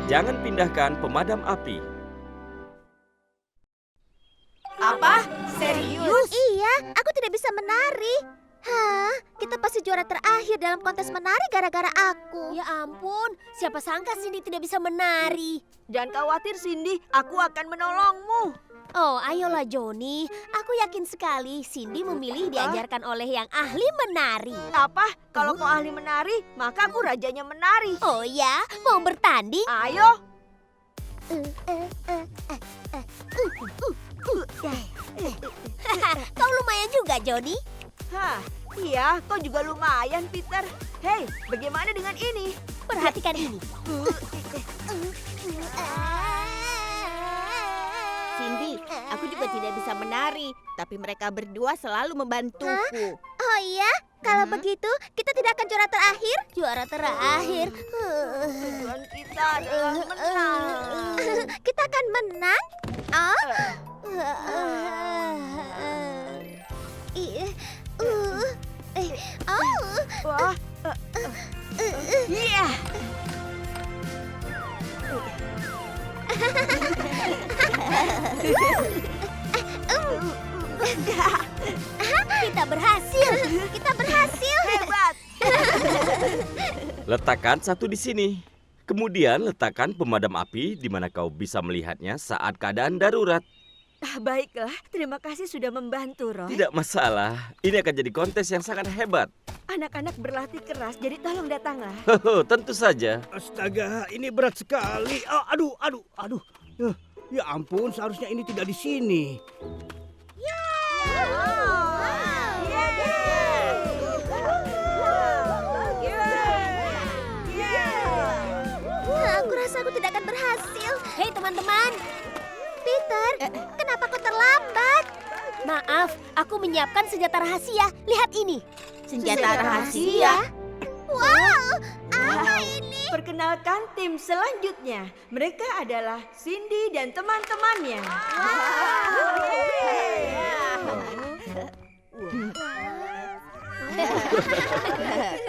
jangan pindahkan pemadam api. Apa? Serius? Iya, aku tidak bisa menari. Hah, kita pasti juara terakhir dalam kontes menari gara-gara aku. Ya ampun, siapa sangka Cindy tidak bisa menari. Jangan khawatir Cindy, aku akan menolongmu. Oh, ayolah Johnny. Aku yakin sekali Cindy memilih diajarkan oleh yang ahli menari. Apa? Kalau kau ahli menari, maka aku rajanya menari. Oh ya, mau bertanding? Ayo. Kau lumayan juga, Johnny. Hah, iya, kau juga lumayan, Peter. Hei, bagaimana dengan ini? Perhatikan ini. Cindy, aku juga tidak bisa menari, tapi mereka berdua selalu membantuku. Oh iya, kalau begitu kita tidak akan juara terakhir. Juara terakhir. Tujuan kita adalah menang. Kita akan menang. Oh, Wah, iya. Kita berhasil. kita berhasil. Hebat. Letakkan satu di sini. Kemudian letakkan pemadam api di mana kau bisa melihatnya saat keadaan darurat. Baiklah, terima kasih sudah membantu, Roy. Tidak masalah, ini akan jadi kontes yang sangat hebat. Anak-anak berlatih keras, jadi tolong datanglah. Tentu saja. Astaga, ini berat sekali. Oh, aduh. Ya ampun, seharusnya ini tidak di sini. Aku rasa aku tidak akan berhasil. Hei teman-teman, Peter, kenapa kau terlambat? maaf, aku menyiapkan senjata rahasia. Lihat ini. Senjata rahasia? Wow, apa ini? Perkenalkan tim selanjutnya. Mereka adalah Cindy dan teman-temannya.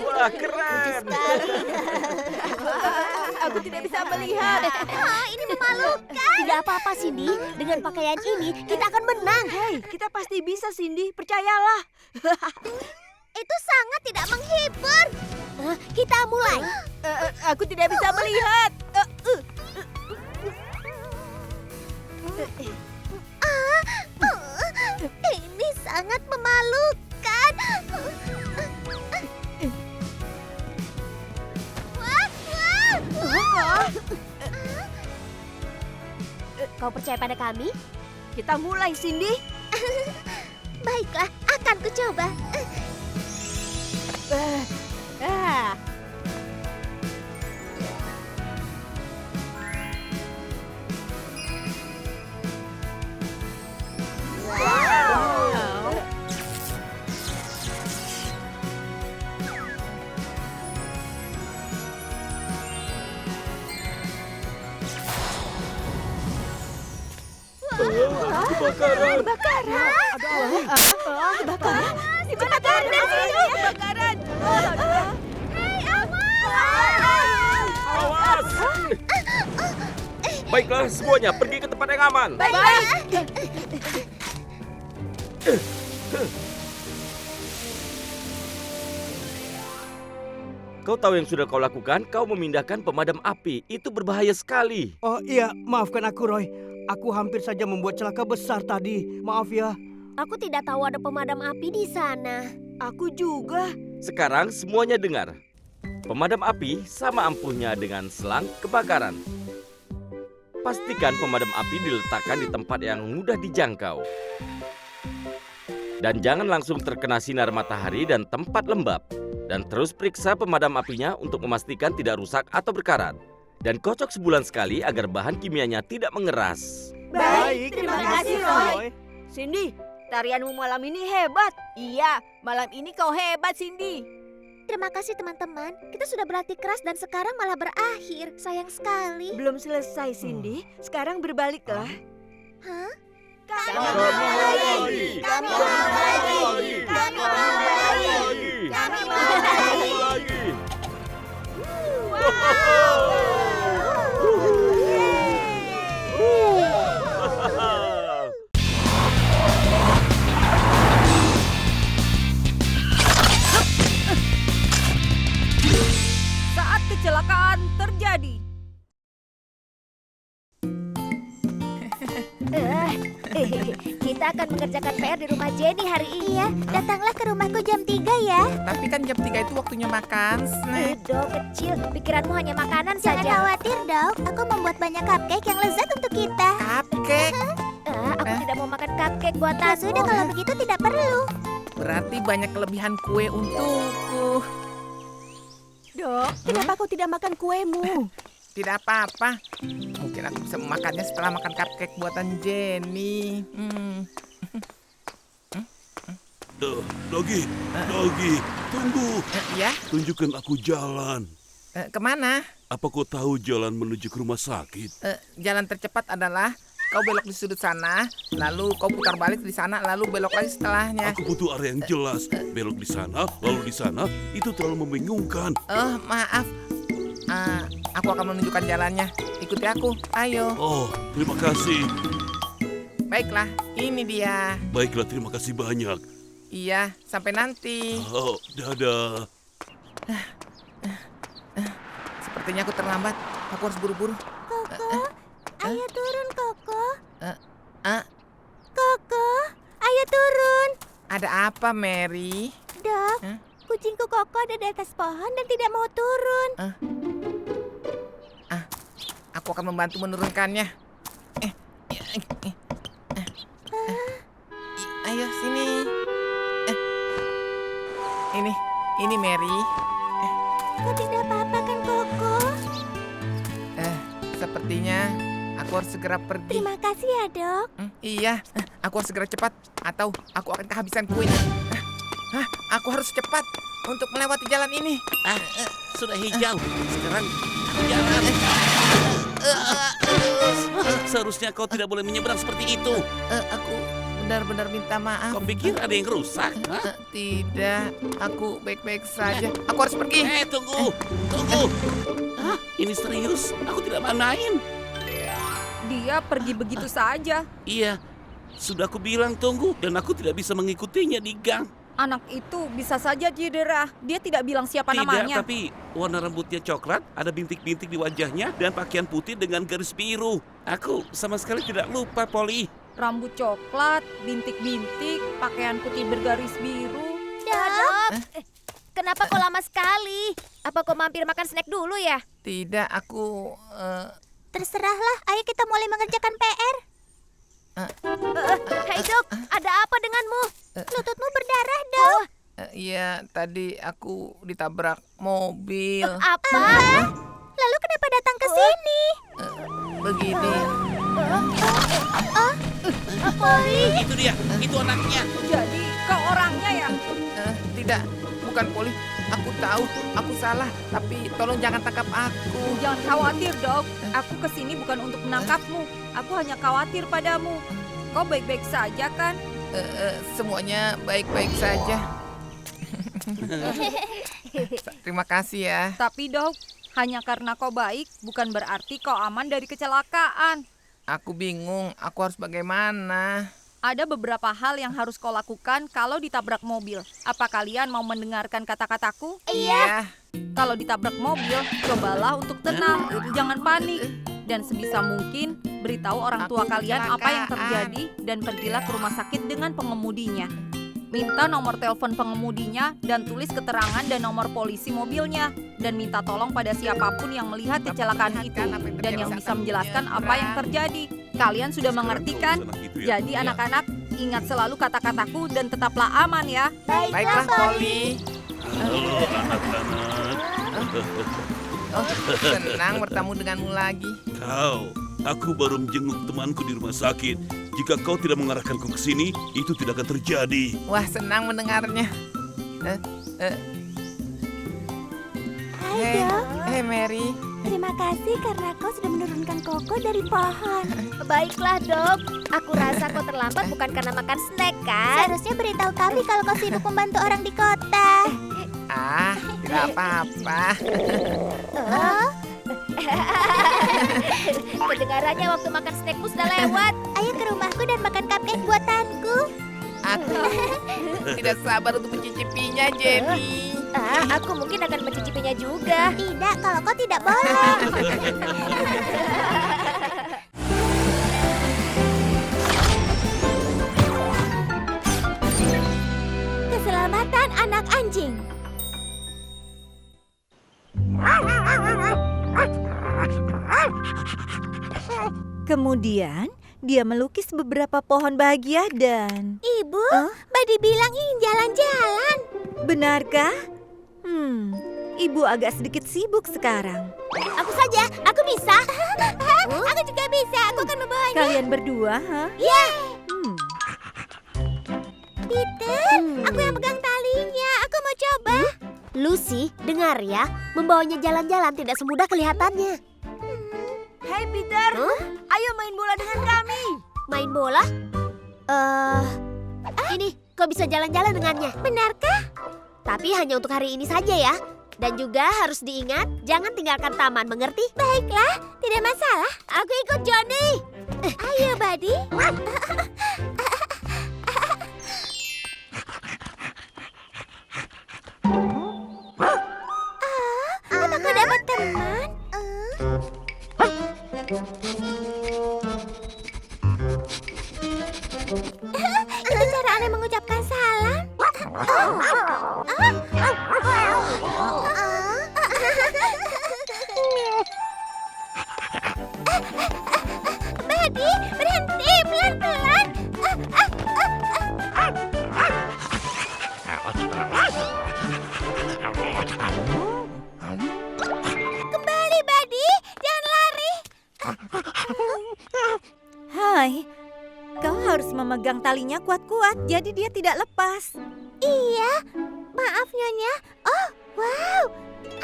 Wah, keren. Aku tidak bisa melihat. Oh, ini memalukan. Tidak apa-apa Cindy, dengan pakaian ini kita akan menang. Hei, kita pasti bisa, Cindy. Percayalah. Itu sangat tidak menghibur. Kita mulai. Aku tidak bisa melihat. Ini sangat memalukan. Kau percaya pada kami? Kita mulai, Cindy. Baiklah, akan kucoba. Ah, Kebakaran. Kebakaran dari sini. Kebakaran. Awas. Baiklah, semuanya pergi ke tempat yang aman. Kau tahu yang sudah kau lakukan? Kau memindahkan pemadam api. Itu berbahaya sekali. Oh iya, maafkan aku Roy. Aku hampir saja membuat celaka besar tadi. Maaf ya. Aku tidak tahu ada pemadam api di sana. Aku juga. Sekarang semuanya dengar. Pemadam api sama ampuhnya dengan selang kebakaran. Pastikan pemadam api diletakkan di tempat yang mudah dijangkau. Dan jangan langsung terkena sinar matahari dan tempat lembab. Dan terus periksa pemadam apinya untuk memastikan tidak rusak atau berkarat. Dan kocok sebulan sekali agar bahan kimianya tidak mengeras. Baik, terima kasih, Roy. Cindy, tarianmu malam ini hebat. iya, malam ini kau hebat, Cindy. Terima kasih teman-teman. Kita sudah berlatih keras dan sekarang malah berakhir. Sayang sekali. Belum selesai, Cindy. Sekarang berbaliklah. Hah? Kami mau lagi. Kami mau lagi. Kami mau lagi. Kami mau lagi. Wow. kecelakaan terjadi. Kita akan mengerjakan PR di rumah Jenny hari ini. Iya, datanglah ke rumahku jam 3 ya. Tapi kan jam 3 itu waktunya makan snack. Dok, kecil. Pikiranmu hanya makanan saja. Jangan khawatir, Dok. Aku membuat banyak cupcake yang lezat untuk kita. Cupcake? Aku tidak mau makan cupcake buatan. Ya sudah, kalau begitu tidak perlu. Berarti banyak kelebihan kue untukku. Dok, kenapa kau tidak makan kuemu? Tidak apa-apa. Mungkin aku bisa memakannya setelah makan cupcake buatan Jenny. Dogi, tunggu. Ya, Tunjukkan aku jalan. kemana? Apa kau tahu jalan menuju ke rumah sakit? Jalan tercepat adalah kau belok di sudut sana, lalu kau putar balik di sana, lalu belok lagi setelahnya. Aku butuh area yang jelas. Belok di sana, lalu di sana. Itu terlalu membingungkan. Oh, maaf. Aku akan menunjukkan jalannya. Ikuti aku, ayo. Oh, terima kasih. Baiklah, ini dia. Baiklah, terima kasih banyak. Iya, sampai nanti. Oh, dadah. Sepertinya aku terlambat. Aku harus buru-buru. Ayo turun, Koko. Ah, Koko, ayo turun. ada apa, Mary? Dok, Hah? kucingku Koko ada di atas pohon dan tidak mau turun. Aku akan membantu menurunkannya. Ayo sini. Ini Mary. Kau tidak apa-apa kan, Koko? Sepertinya aku harus segera pergi. Terima kasih ya, Dok. Iya, aku harus segera cepat atau aku akan kehabisan kuenya. Aku harus cepat untuk melewati jalan ini. Sudah hijau. Sekarang jalan. Seharusnya kau tidak boleh menyeberang seperti itu. Aku benar-benar minta maaf. Kau pikir ada yang rusak? Tidak, aku baik-baik saja. Aku harus pergi. Tunggu. Ini serius. Aku tidak main-main. Dia pergi begitu saja. Iya, sudah aku bilang tunggu dan aku tidak bisa mengikutinya di gang. Anak itu bisa saja cedera. Dia tidak bilang siapa Tidak, namanya. tapi warna rambutnya coklat, ada bintik-bintik di wajahnya, dan pakaian putih dengan garis biru. Aku sama sekali tidak lupa, Polly. Rambut coklat, bintik-bintik, pakaian putih bergaris biru. Dok, kenapa kau lama sekali? Apa kau mampir makan snack dulu ya? Tidak, aku... Terserahlah, ayo kita mulai mengerjakan PR. Hei Dok, ada apa denganmu? Lututmu berdarah, Dok. Iya, tadi aku ditabrak mobil. Apa? Lalu kenapa datang ke sini? Begini. Polly. Itu dia, itu anaknya. Jadi kau orangnya ya? Tidak, bukan Polly. Aku tahu, aku salah. Tapi tolong jangan tangkap aku. Jangan khawatir, Dok. Aku kesini bukan untuk menangkapmu. Aku hanya khawatir padamu. Kau baik-baik saja kan? Semuanya baik-baik saja. Terima kasih ya. Tapi, Dok, hanya karena kau baik bukan berarti kau aman dari kecelakaan. Aku bingung, aku harus bagaimana? Ada beberapa hal yang harus kau lakukan kalau ditabrak mobil. Apa kalian mau mendengarkan kata-kataku? Iya. Kalau ditabrak mobil, cobalah untuk tenang, jangan panik. Dan sebisa mungkin, beritahu orang tua kalian apa yang terjadi dan pergilah ke rumah sakit dengan pengemudinya. Minta nomor telepon pengemudinya dan tulis keterangan dan nomor polisi mobilnya. Dan minta tolong pada siapapun yang melihat kecelakaan itu dan yang bisa menjelaskan apa yang terjadi. Kalian sudah mengerti kan? Jadi anak-anak, ingat selalu kata-kataku dan tetaplah aman ya. Baiklah, Polly. Halo, anak-anak. Senang bertemu denganmu lagi. Aku baru menjenguk temanku di rumah sakit. Jika kau tidak mengarahkanku ke sini, itu tidak akan terjadi. Wah, senang mendengarnya. Hai, Dok. Hey Mary. Terima kasih karena kau sudah menurunkan Koko dari pohon. Baiklah, Dok. Aku rasa kau terlambat bukan karena makan snack, kan? Seharusnya beritahu kami kalau kau sibuk membantu orang di kota. Tidak apa-apa. Kedengarannya waktu makan snackmu sudah lewat. Ayo ke rumahku dan makan cupcake buatanku. Aku tidak sabar untuk mencicipinya, Jenny. Aku mungkin akan mencicipinya juga. Tidak, kalau kau tidak boleh. Keselamatan anak anjing. Kemudian, dia melukis beberapa pohon bahagia dan... Ibu, Badi bilang ingin jalan-jalan. Benarkah? Ibu agak sedikit sibuk sekarang. Aku saja, aku bisa. Aku juga bisa, aku akan membawanya. Kalian berdua, ha? Ya. Peter, aku yang pegang talinya. Aku mau coba. Lucy, dengar ya, membawanya jalan-jalan tidak semudah kelihatannya. Hai Peter, ayo main bola dengan kami. Main bola? Ini, kau bisa jalan-jalan dengannya. Benarkah? Tapi hanya untuk hari ini saja ya. Dan juga harus diingat, jangan tinggalkan taman, mengerti? Baiklah, tidak masalah. Aku ikut Johnny. Ayo, Buddy. Apakah dapat teman? Itu cara aneh mengucapkan salam. Buddy, berhenti pelan-pelan. Kembali, Buddy. Jangan lari. Hai, kau harus memegang talinya kuat-kuat, jadi dia tidak lepas. Iya, maaf Nyonya. Oh, wow,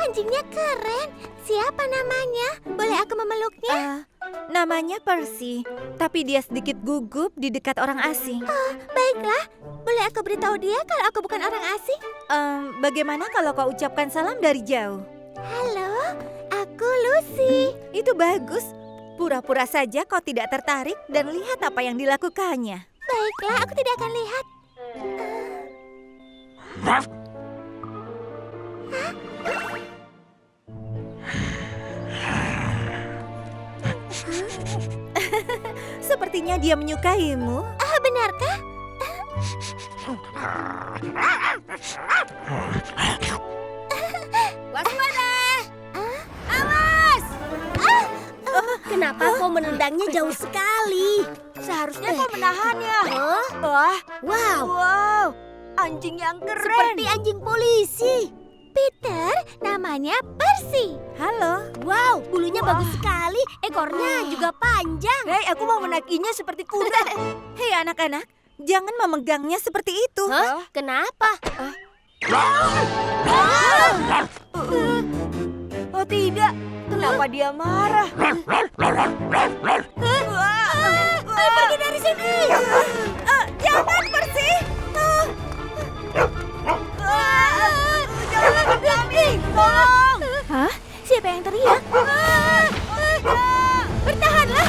anjingnya keren. Siapa namanya? Boleh aku memeluknya? Namanya Percy, tapi dia sedikit gugup di dekat orang asing. Oh, baiklah. Boleh aku beritahu dia kalau aku bukan orang asing? Bagaimana kalau kau ucapkan salam dari jauh? Halo, aku Lucy. Itu bagus. Pura-pura saja kau tidak tertarik dan lihat apa yang dilakukannya. Baiklah, aku tidak akan lihat. Sepertinya dia menyukaimu. Benarkah? Waspada! Awas! Kenapa kau menendangnya jauh sekali? Seharusnya kau menahannya. Wah, Wow, anjing yang keren. seperti anjing polisi. Peter, namanya Percy. Halo. Wow, bulunya bagus sekali. Ekornya juga panjang. Hei, aku mau menaikinya seperti kuda. Hei anak-anak, jangan memegangnya seperti itu. Hah? Kenapa? Oh tidak, kenapa dia marah? Pergi dari sini. Jangan, Percy. Jangan kami, tolong. Hah? Siapa yang teriak? Bertahanlah.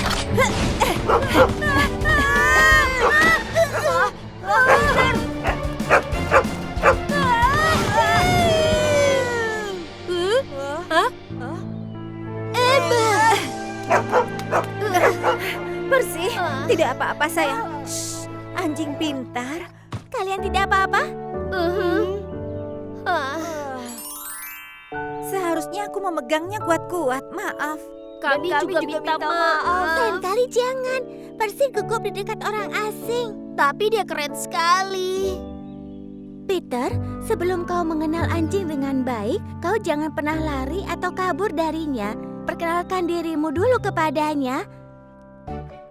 Percy, tidak apa-apa sayang. Shh, anjing pintar. Kalian tidak apa-apa? Seharusnya aku memegangnya kuat-kuat. Maaf. Kami juga minta maaf. Lain kali jangan. Percy gugup di dekat orang asing. Tapi dia keren sekali. Peter, sebelum kau mengenal anjing dengan baik, kau jangan pernah lari atau kabur darinya. Perkenalkan dirimu dulu kepadanya.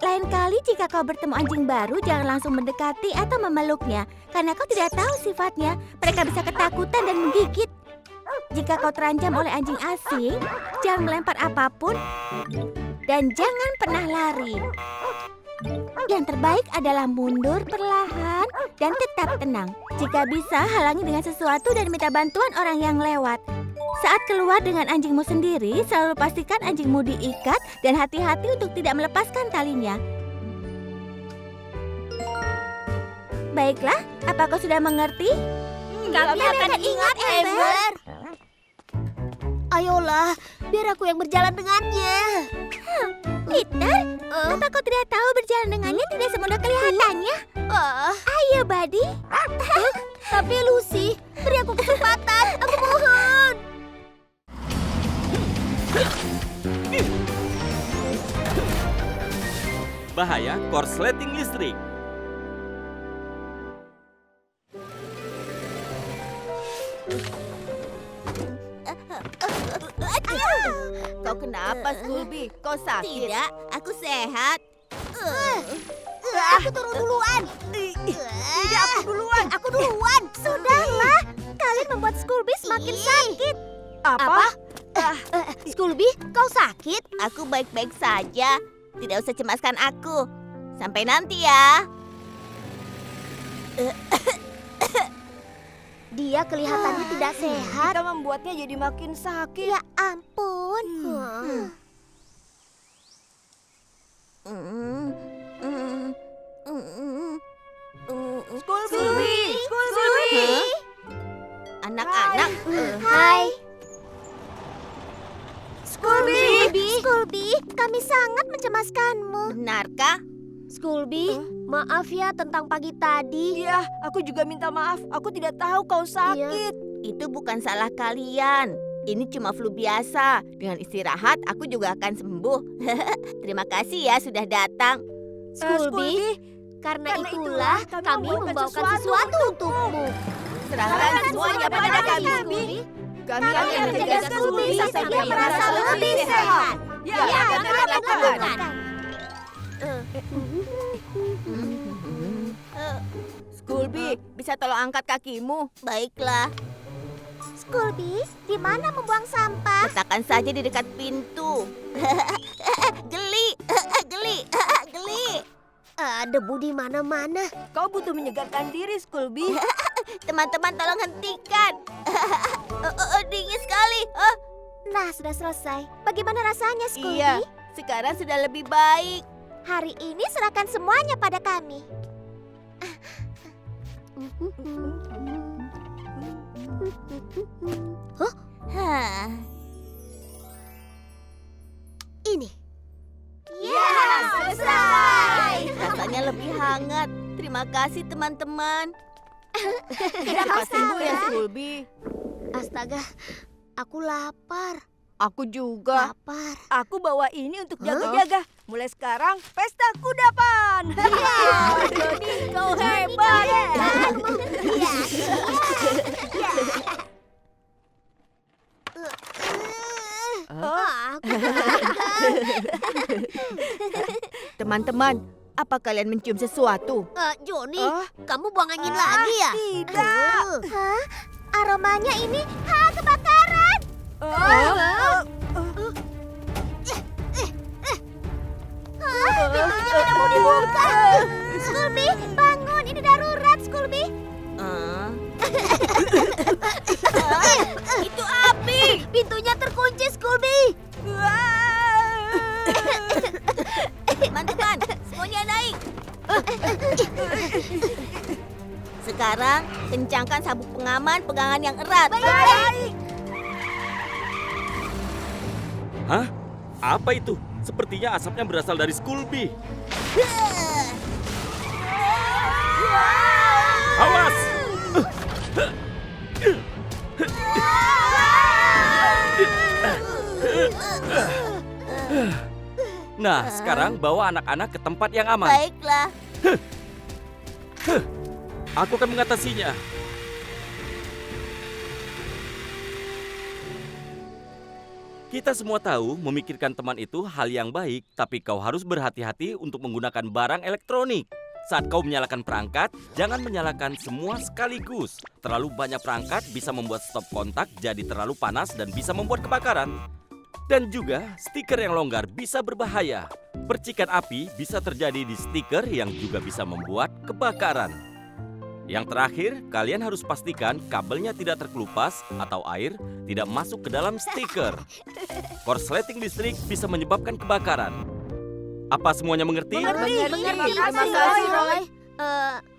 Lain kali jika kau bertemu anjing baru, jangan langsung mendekati atau memeluknya. Karena kau tidak tahu sifatnya. Mereka bisa ketakutan dan menggigit. Jika kau terancam oleh anjing asing, jangan melempar apapun dan jangan pernah lari. Yang terbaik adalah mundur perlahan dan tetap tenang. Jika bisa, halangi dengan sesuatu dan minta bantuan orang yang lewat. Saat keluar dengan anjingmu sendiri, selalu pastikan anjingmu diikat dan hati-hati untuk tidak melepaskan talinya. Baiklah, apa kau sudah mengerti? Kami akan ingat, Amber. Ayolah, biar aku yang berjalan dengannya. Peter, apa kau tidak tahu berjalan dengannya tidak semudah kelihatannya? Ayo, Buddy. Tapi Lucy, beri aku kesempatan. Aku mohon. Bahaya korsleting listrik. Kau kenapa, Scooby? Kau sakit? Tidak, aku sehat. Aku turun duluan. Tidak, aku duluan. Aku duluan. Sudahlah, kalian membuat Scooby semakin sakit. Apa? Scooby, kau sakit? Aku baik-baik saja. Tidak usah cemaskan aku. Sampai nanti ya. Dia kelihatannya tidak sehat. Kita membuatnya jadi makin sakit. Ya ampun. Scooby! Anak-anak. Hai. Scooby, kami sangat mencemaskanmu. Benarkah? Scooby, maaf ya tentang pagi tadi. Iya, aku juga minta maaf. Aku tidak tahu kau sakit. Itu bukan salah kalian. Ini cuma flu biasa. Dengan istirahat, aku juga akan sembuh. Terima kasih ya sudah datang. Scooby, karena itulah kami membawakan sesuatu untukmu. Serahkan semuanya pada kami, Scooby. Kami akan menjaga Scooby sampai dia merasa lebih sehat. Ya, akan kami lakukan. Scooby, bisa tolong angkat kakimu? Baiklah. Scooby, di mana membuang sampah? Letakkan saja di dekat pintu. Geli. Debu di mana-mana. Kau butuh menyegarkan diri, Scooby. Teman-teman, tolong hentikan. Dingin sekali. Nah, sudah selesai. Bagaimana rasanya, Scooby? Iya, sekarang sudah lebih baik. Hari ini serahkan semuanya pada kami. Ini. Ya, selesai. Rasanya lebih hangat. Terima kasih, teman-teman. Tidak sembuh ya, Scooby. Astaga, aku lapar. Aku juga. Lapar. Aku bawa ini untuk jaga-jaga. Mulai sekarang, pesta kudapan. Joni, kau hebat. Teman-teman, apa kalian mencium sesuatu? Joni, kamu buang angin lagi ya? Tidak. Hah? Aromanya ini, kebakaran. Pintunya tidak mau dibuka. Scooby, bangun. Ini darurat, Scooby. Itu api. Pintunya terkunci, Scooby. Teman-teman, semuanya naik. Sekarang, kencangkan sabuk pengaman pegangan yang erat. Baik. Hah? Apa itu? Sepertinya asapnya berasal dari Scooby. Awas! Nah, sekarang bawa anak-anak ke tempat yang aman. Baiklah. Aku akan mengatasinya. Kita semua tahu memikirkan teman itu hal yang baik, tapi kau harus berhati-hati untuk menggunakan barang elektronik. Saat kau menyalakan perangkat, jangan menyalakan semua sekaligus. Terlalu banyak perangkat bisa membuat stop kontak jadi terlalu panas dan bisa membuat kebakaran. Dan juga, stiker yang longgar bisa berbahaya. Percikan api bisa terjadi di stiker yang juga bisa membuat kebakaran. Yang terakhir, kalian harus pastikan kabelnya tidak terkelupas atau air tidak masuk ke dalam stiker. Korsleting listrik bisa menyebabkan kebakaran. Apa semuanya mengerti? Mengerti. Terima kasih, Roy.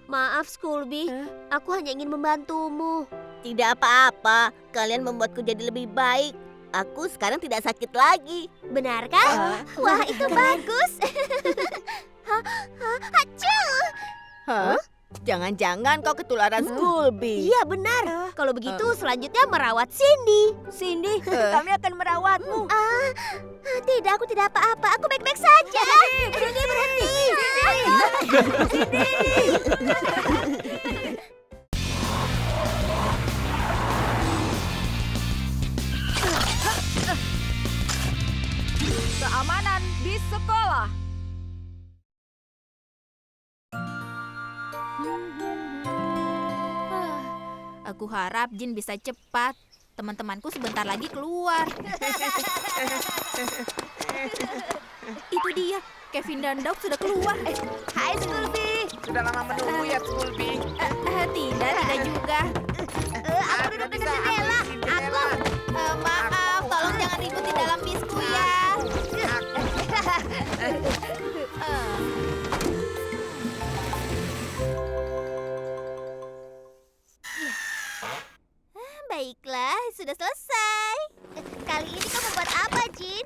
Maaf, Scooby. Aku hanya ingin membantumu. Tidak apa-apa, kalian membuatku jadi lebih baik. Aku sekarang tidak sakit lagi. Benarkah? Wah, itu bagus. Hah? Jangan-jangan kau ketularan Scooby. Iya benar. Kalau begitu selanjutnya merawat Cindy. Cindy, kami akan merawatmu. Tidak, aku tidak apa-apa. Aku baik-baik saja. Cindy berhenti. Keamanan di sekolah. Aku harap Jin bisa cepat. Teman-temanku sebentar lagi keluar. Itu dia, Kevin dan Doug sudah keluar. Hai Scooby. Sudah lama menunggu ya, Scooby. Tidak juga. Aku duduk dekat jendela. Maaf, tolong jangan ribut di dalam bisku ya. Baiklah, sudah selesai. Kali ini kau membuat apa, Jin?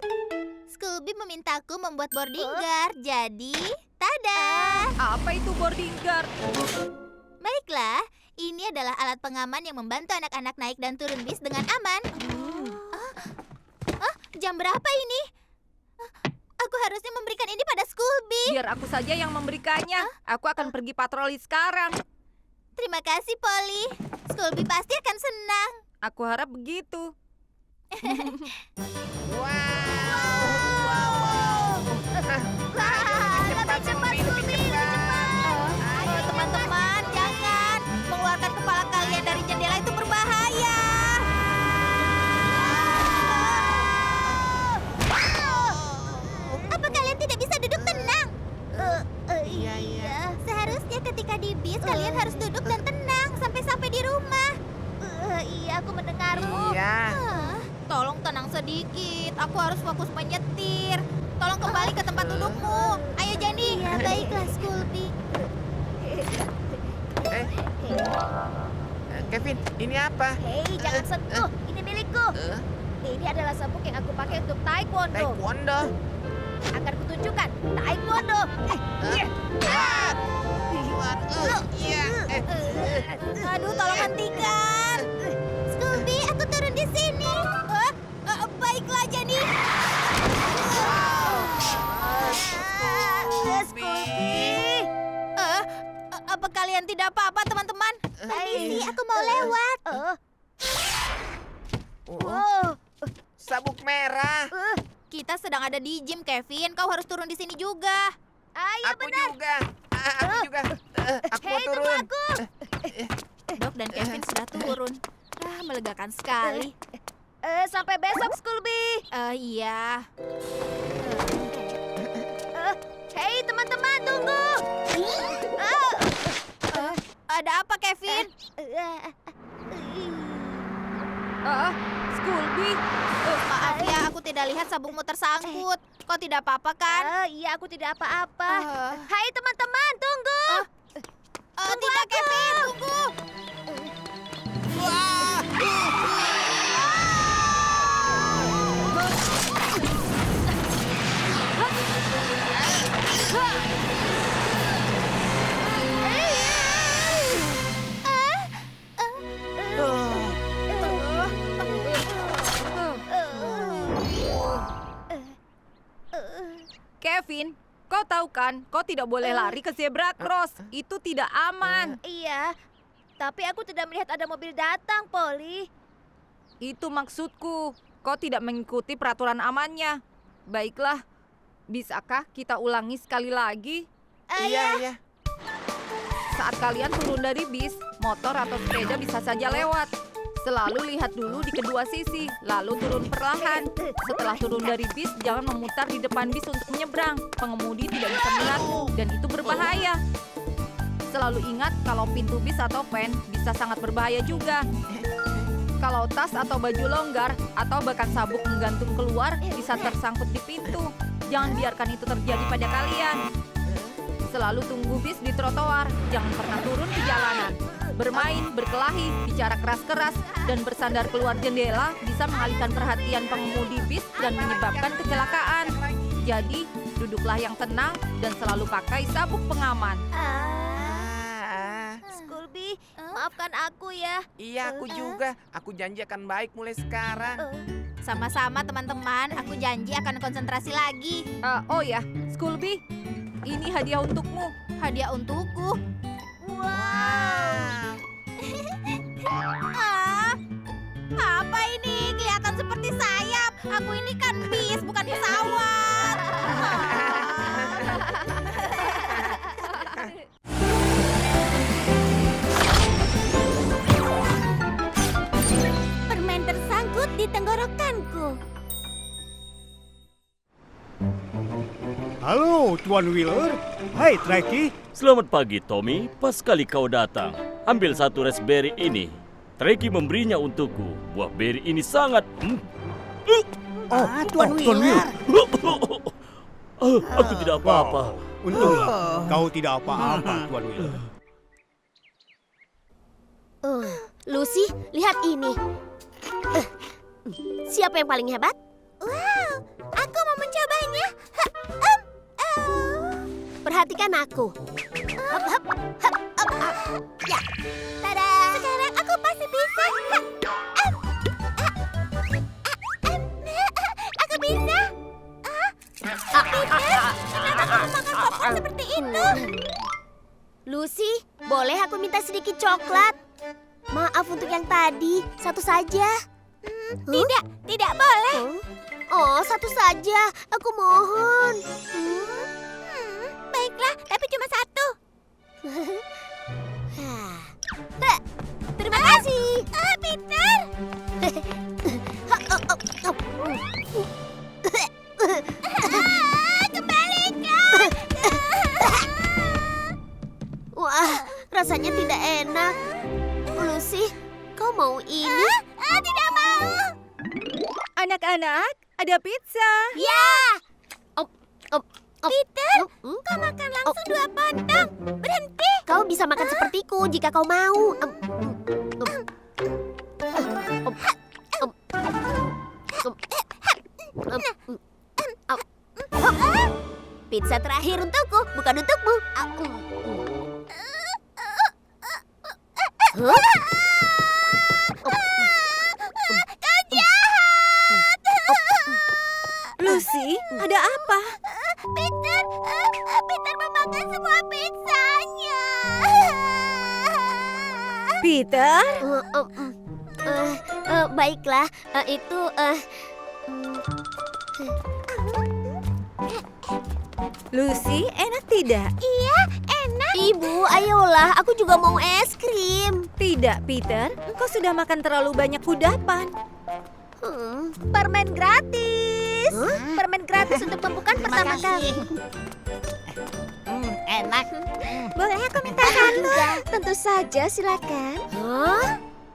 Scooby memintaku membuat boarding guard. Jadi, tada! Apa itu boarding guard? Baiklah, ini adalah alat pengaman yang membantu anak-anak naik dan turun bis dengan aman. Jam berapa ini? Aku harusnya memberikan ini pada Scooby. Biar aku saja yang memberikannya. Aku akan pergi patroli sekarang. Terima kasih, Polly. Scooby pasti akan senang. Aku harap begitu. Lebih cepat, Scooby. Teman-teman, jangan mengeluarkan kepala kalian dari jendela, itu berbahaya. Apa kalian tidak bisa duduk tenang? Iya. Seharusnya ketika di bis kalian harus duduk dan tenang sampai di rumah. Iya, aku mendengarmu. Iya. Tolong tenang sedikit. Aku harus fokus menyetir. Tolong kembali ke tempat dudukmu. Ayo, Jenny. Iya, baiklah, Scooby. Kevin, ini apa? Hei, jangan sentuh. Ini milikku. Ini adalah sabuk yang aku pakai untuk taekwondo. Taekwondo. Akan kutunjukkan taekwondo. Aduh, tolong hentikan. Scooby, aku turun di sini. Baiklah, Jenny. Scooby. Apa kalian tidak apa-apa, teman-teman? Permisi, aku mau lewat. Sabuk merah. Kita sedang ada di gym, Kevin. Kau harus turun di sini juga. Ayo, Aku benar. juga. Aku juga. Aku mau Hei, turun. tunggu aku. Doc dan Kevin sudah turun. Melegakan sekali. Sampai besok, Scooby. Iya. Hei, teman-teman, tunggu. Ada apa, Kevin? Scooby. Maaf ya, aku tidak lihat sabukmu tersangkut. Kau tidak apa-apa kan? Iya, aku tidak apa-apa. Hai, teman-teman, tunggu. Tidak, Kevin, tunggu. Kevin, kau tahu kan, kau tidak boleh lari ke zebra cross. Itu tidak aman. Iya, tapi aku tidak melihat ada mobil datang, Polly. Itu maksudku. Kau tidak mengikuti peraturan amannya. Baiklah, bisakah kita ulangi sekali lagi? Iya. Saat kalian turun dari bis, motor atau sepeda bisa saja lewat. Selalu lihat dulu di kedua sisi, lalu turun perlahan. Setelah turun dari bis, jangan memutar di depan bis untuk menyeberang. Pengemudi tidak bisa melihatmu, dan itu berbahaya. Selalu ingat kalau pintu bis atau van bisa sangat berbahaya juga. Kalau tas atau baju longgar atau bahkan sabuk menggantung keluar bisa tersangkut di pintu. Jangan biarkan itu terjadi pada kalian. Selalu tunggu bis di trotoar, jangan pernah turun di jalanan. Bermain, berkelahi, bicara keras-keras, dan bersandar keluar jendela bisa mengalihkan perhatian pengemudi bis dan menyebabkan kecelakaan. Jadi, duduklah yang tenang dan selalu pakai sabuk pengaman. Skulby, maafkan aku ya. Iya, aku juga. Aku janji akan baik mulai sekarang. Sama-sama teman-teman, aku janji akan konsentrasi lagi. Oh ya, Skulby, ini hadiah untukmu. Hadiah untukku. Wow. Apa ini? Kelihatan seperti sayap. Aku ini kan bis, bukan pesawat. Permen tersangkut di tenggorokanku. Halo, Tuan Wheeler. Hai, Tracky. Selamat pagi, Tommy. Pas sekali kau datang. Ambil satu raspberry ini. Tracky memberinya untukku. Buah beri ini sangat... Tuan Wheeler. Aku tidak apa-apa. Untunglah kau tidak apa-apa, Tuan Wheeler. Lucy, lihat ini. Siapa yang paling hebat? Wow, aku mau mencobanya. Perhatikan aku. Hop, hop, hop, hop, hop. Ya, tada. Sekarang aku pasti bisa. Aku bisa. Kenapa kamu makan popcorn seperti itu? Lucy, boleh aku minta sedikit coklat? Maaf untuk yang tadi, satu saja. Tidak boleh. Oh, satu saja. Aku mohon. Baiklah, tapi cuma satu. Terima kasih. Peter. Kembalikan. Wah, rasanya tidak enak. Lucy, kau mau ini? Tidak mau. Anak-anak, ada pizza. Ya. Peter, kau makan langsung 2 potong. Berhenti. Kau bisa makan sepertiku jika kau mau. Pizza terakhir untukku, bukan untukmu. Lucy, ada apa? Peter memakan semua pizzanya. Peter? Baiklah, itu Lucy, enak tidak? Iya, enak. Ibu, ayolah, aku juga mau es krim. Tidak, Peter. Kau sudah makan terlalu banyak kudapan. Permen gratis. Permen gratis untuk pembukaan pertama kali. Enak. Boleh aku minta satu? Tentu saja, silakan.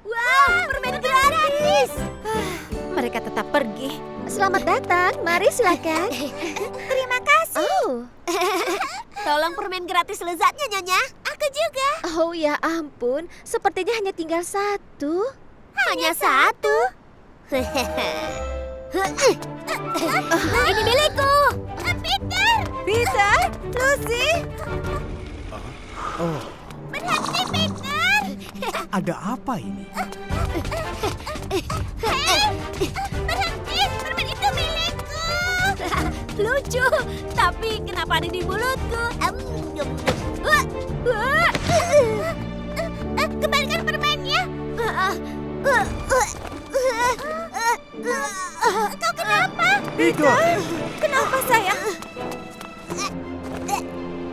Wow, permen gratis. Mereka tetap pergi. Selamat datang. Mari silakan. Terima kasih. Tolong permen gratis lezatnya, Nyonya. Aku juga. Oh ya ampun, sepertinya hanya tinggal satu. Hanya satu. Ini milikku. Peter, Peter? Lucy? berhenti Peter. Ada apa ini? Berhenti, permen itu milikku. Lucu, tapi kenapa ada di mulutku? Kembalikan permennya. Kau kenapa? Peter! Kenapa, sayang?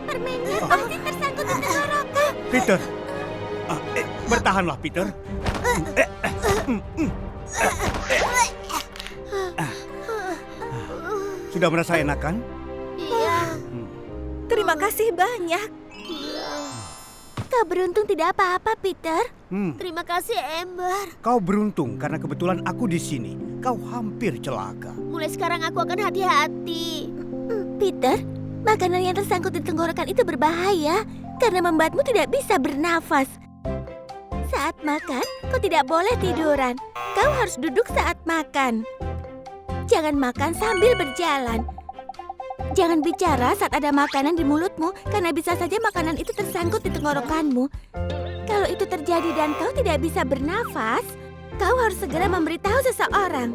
Permennya pasti tersangkut di tenggorokan. Peter! Bertahanlah, Peter. Sudah merasa enak kan? Iya. Terima kasih banyak. Kau beruntung tidak apa-apa, Peter. Hmm, Terima kasih, Amber. kau beruntung karena kebetulan aku di sini. Kau hampir celaka. Mulai sekarang aku akan hati-hati. Peter, makanan yang tersangkut di tenggorokan itu berbahaya karena membuatmu tidak bisa bernafas. Saat makan, kau tidak boleh tiduran. Kau harus duduk saat makan. Jangan makan sambil berjalan. Jangan bicara saat ada makanan di mulutmu, karena bisa saja makanan itu tersangkut di tenggorokanmu. Kalau itu terjadi dan kau tidak bisa bernafas, kau harus segera memberitahu seseorang.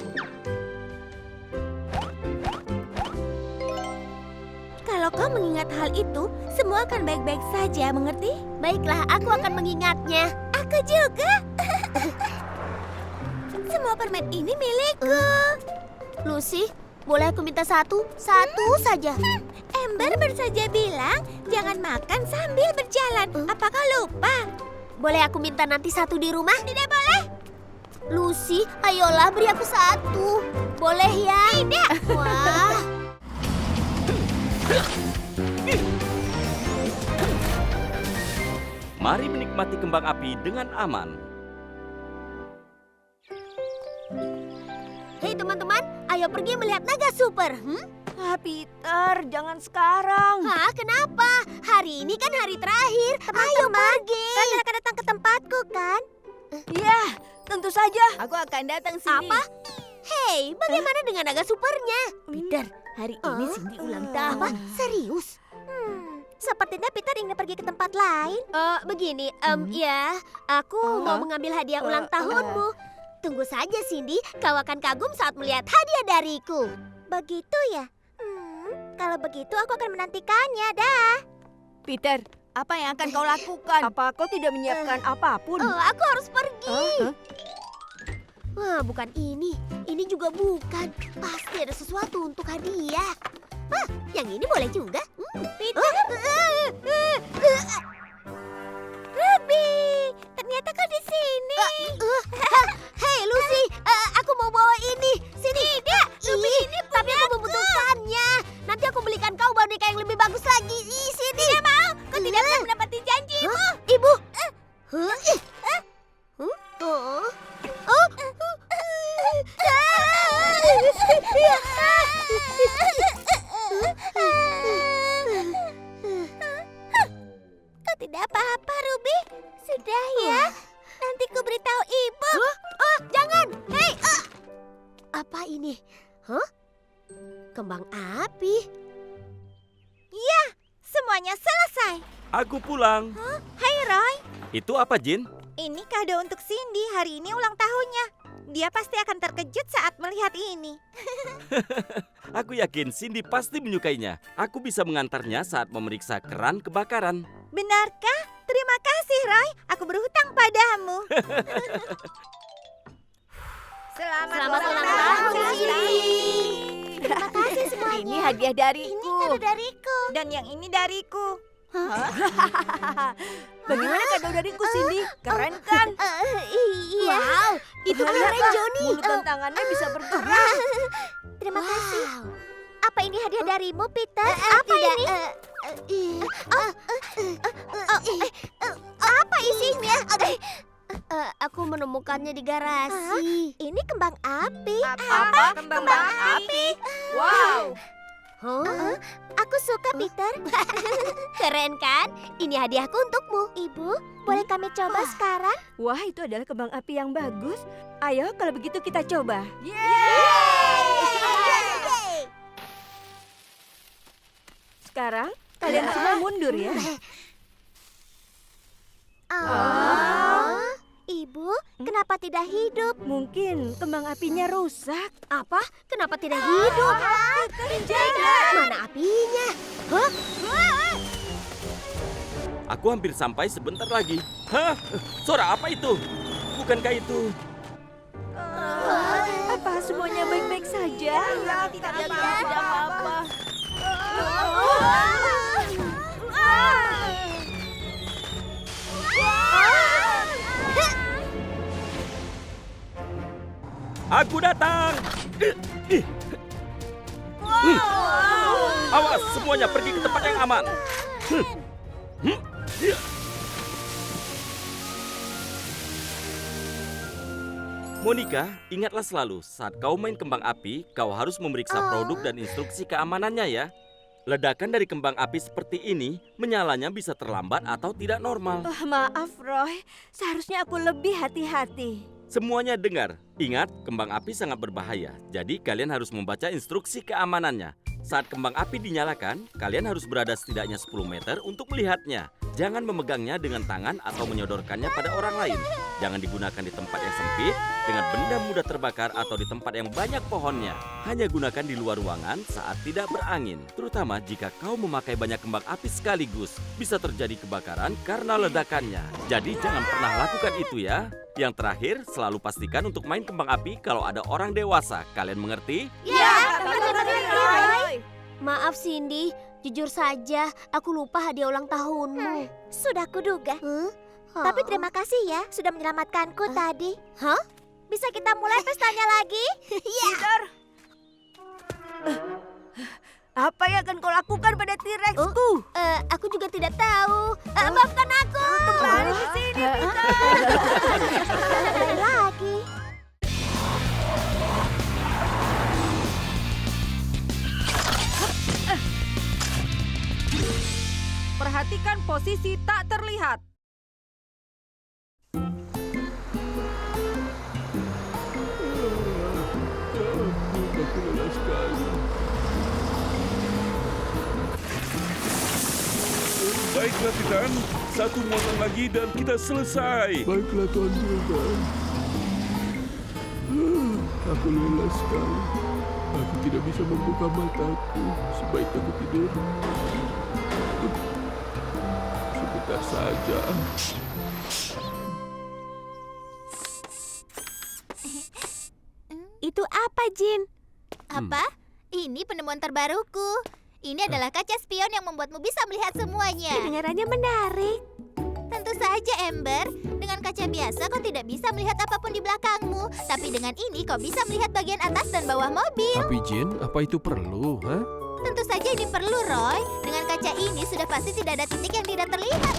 Kalau kau mengingat hal itu, semua akan baik-baik saja, mengerti? Baiklah, aku akan mengingatnya. Aku juga. Semua permen ini milikku. Lucy, boleh aku minta satu? Satu saja. Ember baru saja bilang, jangan makan sambil berjalan. Apa kau lupa? Boleh aku minta nanti satu di rumah? Tidak boleh. Lucy, ayolah beri aku satu. Boleh ya? Tidak. Wah. Mari menikmati kembang api dengan aman. Hei teman-teman, ayo pergi melihat naga super. Peter, jangan sekarang. Hah, kenapa? Hari ini kan hari terakhir. Ayo pergi. Kalian akan datang ke tempatku, kan? Ya, tentu saja. Aku akan datang sini. Apa? Hei, bagaimana dengan naga supernya? Peter, hari ini Cindy ulang tahun. Apa? Serius? Sepertinya Peter ingin pergi ke tempat lain. Begini, ya, aku mau mengambil hadiah ulang tahunmu. Tunggu saja, Cindy. Kau akan kagum saat melihat hadiah dariku. Begitu ya? Kalau begitu aku akan menantikannya, dah. Peter, apa yang akan kau lakukan? Apa kau tidak menyiapkan apapun? Aku harus pergi. Wah, bukan ini. Ini juga bukan. Pasti ada sesuatu untuk hadiah. Yang ini boleh juga. Peter. Ruby, ternyata kau di sini. Hei, Lucy, aku mau bawa ini. Sini. Tidak, Ruby Ih, ini tapi aku membutuhkannya. Nanti aku belikan kau boneka yang lebih bagus lagi. Sini. Tidak mau. Kau tidak akan menepati janjimu. Hah? Ibu. Kau tidak apa-apa, Ruby. Sudah ya. Nanti ku beritahu ibu. Jangan. Hei. Apa ini? Hah? Kembang api? Ya, semuanya selesai. Aku pulang. Hai, Roy. Itu apa, Jin? Ini kado untuk Cindy. Hari ini ulang tahunnya. Dia pasti akan terkejut saat melihat ini. Aku yakin Cindy pasti menyukainya. Aku bisa mengantarnya saat memeriksa keran kebakaran. Benarkah? Terima kasih, Roy. Aku berhutang padamu. Selamat ulang tahun, Cindy. Terima kasih semuanya. Ini hadiah dariku. Ini kado dariku. Dan yang ini dariku. Bagaimana kado dariku, Cindy? Keren kan? Iya. Wow, itu keren, Johnny. Mulut dan tangannya bisa bergerak. Terima kasih. Wow. Apa ini hadiah darimu, Peter? Apa ini? Apa isinya? Aku menemukannya di garasi. Ini kembang api. Apa? Kembang api? Wow. Hah? Aku suka, Peter. Keren kan? Ini hadiahku untukmu. Ibu, boleh kami coba sekarang? Wah, itu adalah kembang api yang bagus. Ayo, kalau begitu kita coba. Sekarang, kalian semua mundur ya. Ibu, kenapa tidak hidup? Mungkin kembang apinya rusak. Apa? Kenapa tidak hidup? Mana apinya? Hah? Aku hampir sampai sebentar lagi. Hah? Suara apa itu? Bukankah itu? Apa semuanya baik-baik saja? Tidak apa-apa. Aku datang. Awas, semuanya pergi ke tempat yang aman. Monica, ingatlah selalu, saat kau main kembang api, kau harus memeriksa produk dan instruksi keamanannya ya. Ledakan dari kembang api seperti ini, menyalanya bisa terlambat atau tidak normal. Maaf, Roy. Seharusnya aku lebih hati-hati. Semuanya dengar. Ingat, kembang api sangat berbahaya. Jadi kalian harus membaca instruksi keamanannya. Saat kembang api dinyalakan, kalian harus berada setidaknya 10 meter untuk melihatnya. Jangan memegangnya dengan tangan atau menyodorkannya pada orang lain. Jangan digunakan di tempat yang sempit, dengan benda mudah terbakar atau di tempat yang banyak pohonnya. Hanya gunakan di luar ruangan saat tidak berangin. Terutama jika kau memakai banyak kembang api sekaligus. Bisa terjadi kebakaran karena ledakannya. Jadi jangan pernah lakukan itu ya. Yang terakhir, selalu pastikan untuk main kembang api kalau ada orang dewasa. Kalian mengerti? Ya, Roy. Maaf Cindy, jujur saja aku lupa hadiah ulang tahunmu. Sudah kuduga. Tapi terima kasih ya sudah menyelamatkanku tadi. Hah? Bisa kita mulai pestanya lagi? Peter. Apa yang akan kau lakukan pada T-Rex-ku? Aku juga tidak tahu. Maafkan aku. Kembali ke sini, Peter. Lagi. Perhatikan posisi tak terlihat. Aku lelah sekali. Baiklah, Titan. Satu muatan lagi dan kita selesai. Baiklah, Tuan Bilder. Aku lelah sekali. Aku tidak bisa membuka mataku. Sebaiknya aku tidur. Sebentar saja. Itu apa, Jin? Apa? Ini penemuan terbaruku. Ini adalah kaca spion yang membuatmu bisa melihat semuanya. Kedengarannya menarik. Tentu saja, Ember. Dengan kaca biasa kau tidak bisa melihat apapun di belakangmu. Tapi dengan ini kau bisa melihat bagian atas dan bawah mobil. Tapi Jin, apa itu perlu, ha? Tentu saja ini perlu, Roy. Dengan kaca ini sudah pasti tidak ada titik yang tidak terlihat.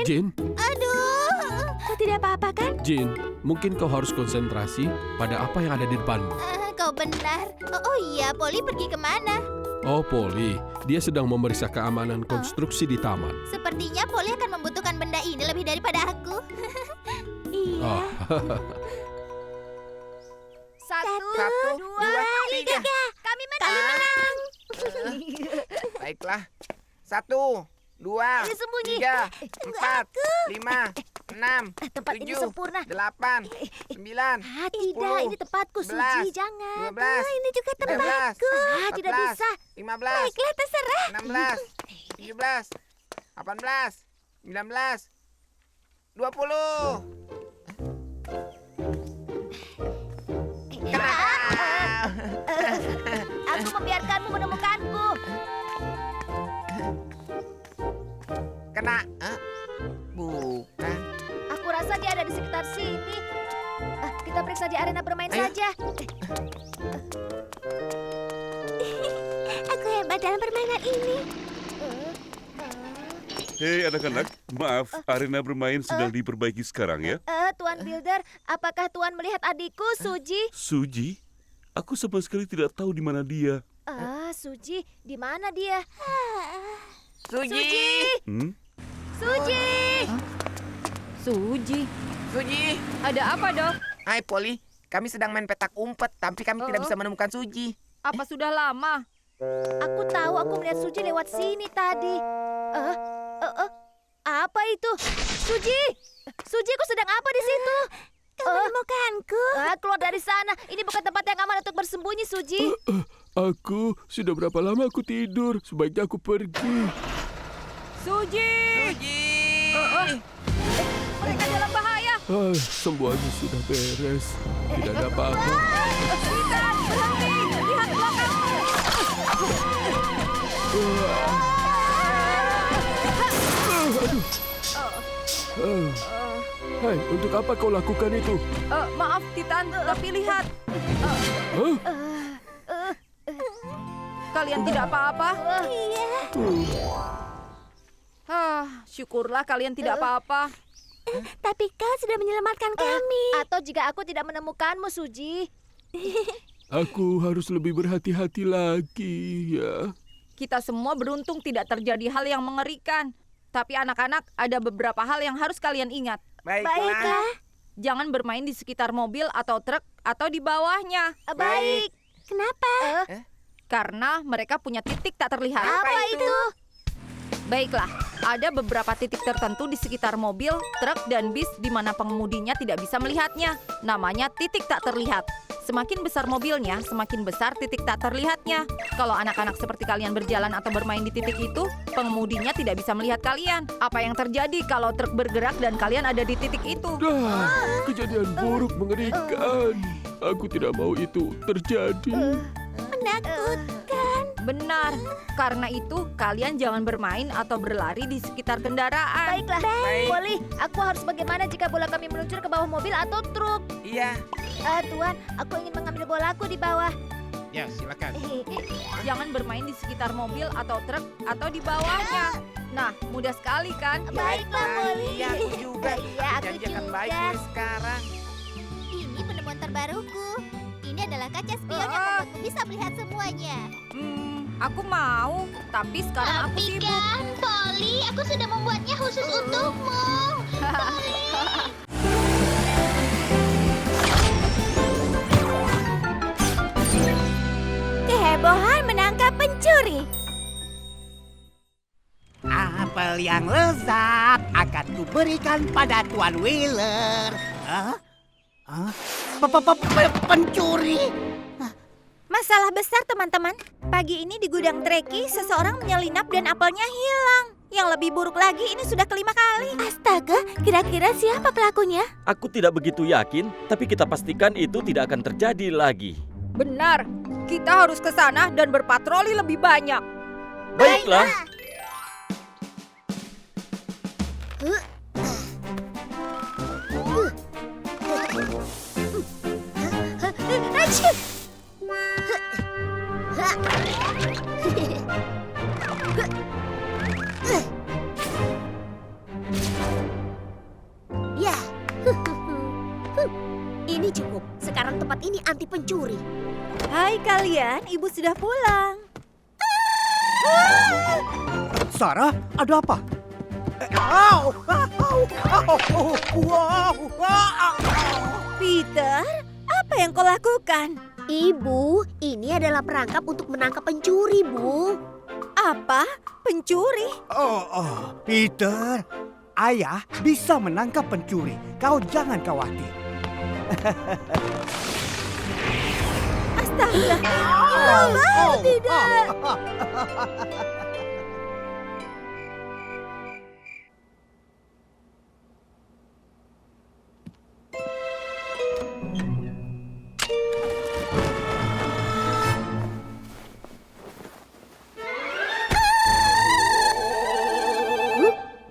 Jin, Aduh. Kau tidak apa-apa kan? Jin, mungkin kau harus konsentrasi pada apa yang ada di depanmu. Kau benar. Oh iya, Polly pergi kemana? Oh, Polly, dia sedang memeriksa keamanan konstruksi di taman. Sepertinya Polly akan membutuhkan benda ini lebih daripada aku. Iya. Oh, Satu, dua, tiga. Kami menang. Baiklah. 1, 2, Ini sembunyi. 3, 4, 5, 6, Tempat ini 7, sempurna. 8, 9, Tidak, 10, ini tempatku, 11, Suji. Jangan. 12, Ini juga 13, tempatku. Tidak bisa. 15, Baiklah, terserah. 16, 17, 18, 19, 20. Aku membiarkanmu menemukanku. Kena. Bukan. Aku rasa dia ada di sekitar sini. Kita periksa di arena bermain Ayo. saja. Aku hebat dalam permainan ini. Hei anak-anak, maaf, arena bermain sedang diperbaiki sekarang ya. Tuan Builder, apakah Tuan melihat adikku, Suji? Suji? Aku sama sekali tidak tahu di mana dia. Suji, di mana dia? Suji. Hmm? Suji! Suji, Suji. ada apa, Dok? Hai, Polly. Kami sedang main petak umpet, tapi kami tidak bisa menemukan Suji. Apa sudah lama? Aku tahu aku melihat Suji lewat sini tadi. Apa itu? Suji! Suji, kau sedang apa di situ? Kau menemukanku. Keluar dari sana. Ini bukan tempat yang aman untuk bersembunyi, Suji. aku sudah berapa lama aku tidur? Sebaiknya aku pergi. Suji! Suji. Mereka dalam bahaya. Semuanya sudah beres. Tidak ada apa-apa. Lihat, lihat belakangmu. Hai, untuk apa kau lakukan itu? Maaf, Titan, tapi lihat. Hah? Kalian tidak apa-apa? Iya. Syukurlah kalian tidak apa-apa. Tapi kau sudah menyelamatkan kami. Atau jika aku tidak menemukanmu, Suji. Aku harus lebih berhati-hati lagi, ya. kita semua beruntung tidak terjadi hal yang mengerikan. Tapi anak-anak, ada beberapa hal yang harus kalian ingat. Baiklah. Jangan bermain di sekitar mobil atau truk atau di bawahnya. Baik. Kenapa? Karena mereka punya titik tak terlihat. Apa itu? Baiklah, ada beberapa titik tertentu di sekitar mobil, truk, dan bis di mana pengemudinya tidak bisa melihatnya. Namanya titik tak terlihat. Semakin besar mobilnya, semakin besar titik tak terlihatnya. Kalau anak-anak seperti kalian berjalan atau bermain di titik itu, pengemudinya tidak bisa melihat kalian. Apa yang terjadi kalau truk bergerak dan kalian ada di titik itu? Kejadian buruk mengerikan. Aku tidak mau itu terjadi. Menakutkan. Benar, karena itu kalian jangan bermain atau berlari di sekitar kendaraan. Baiklah. Polly, aku harus bagaimana jika bola kami meluncur ke bawah mobil atau truk? Iya. Tuan, aku ingin mengambil bolaku di bawah. Ya, silakan. Jangan bermain di sekitar mobil atau truk atau di bawahnya. Nah, mudah sekali kan? Baiklah, Polly. Iya, aku juga. Iya, aku Janji akan juga. baik mulai sekarang. Ini penemuan terbaruku. Ini adalah kaca spion yang membuatku bisa melihat semuanya. Aku mau, tapi sekarang aku sibuk. Polly, aku sudah membuatnya khusus untukmu. Kehebohan menangkap pencuri. Apel yang lezat akan kuberikan pada Tuan Wheeler. Pencuri? Masalah besar, teman-teman. Pagi ini di gudang Treki, seseorang menyelinap dan apelnya hilang. Yang lebih buruk lagi, ini sudah kelima kali. Astaga, kira-kira siapa pelakunya? Aku tidak begitu yakin, tapi kita pastikan itu tidak akan terjadi lagi. Benar, kita harus ke sana dan berpatroli lebih banyak. Baiklah. Ya. Ini cukup. Sekarang tempat ini anti pencuri. Hai kalian, ibu sudah pulang. Sarah, ada apa? Peter, apa yang kau lakukan? Ibu, ini adalah perangkap untuk menangkap pencuri, Bu. Apa? Pencuri? Peter, ayah bisa menangkap pencuri. Kau jangan khawatir. Astaga. Tidak.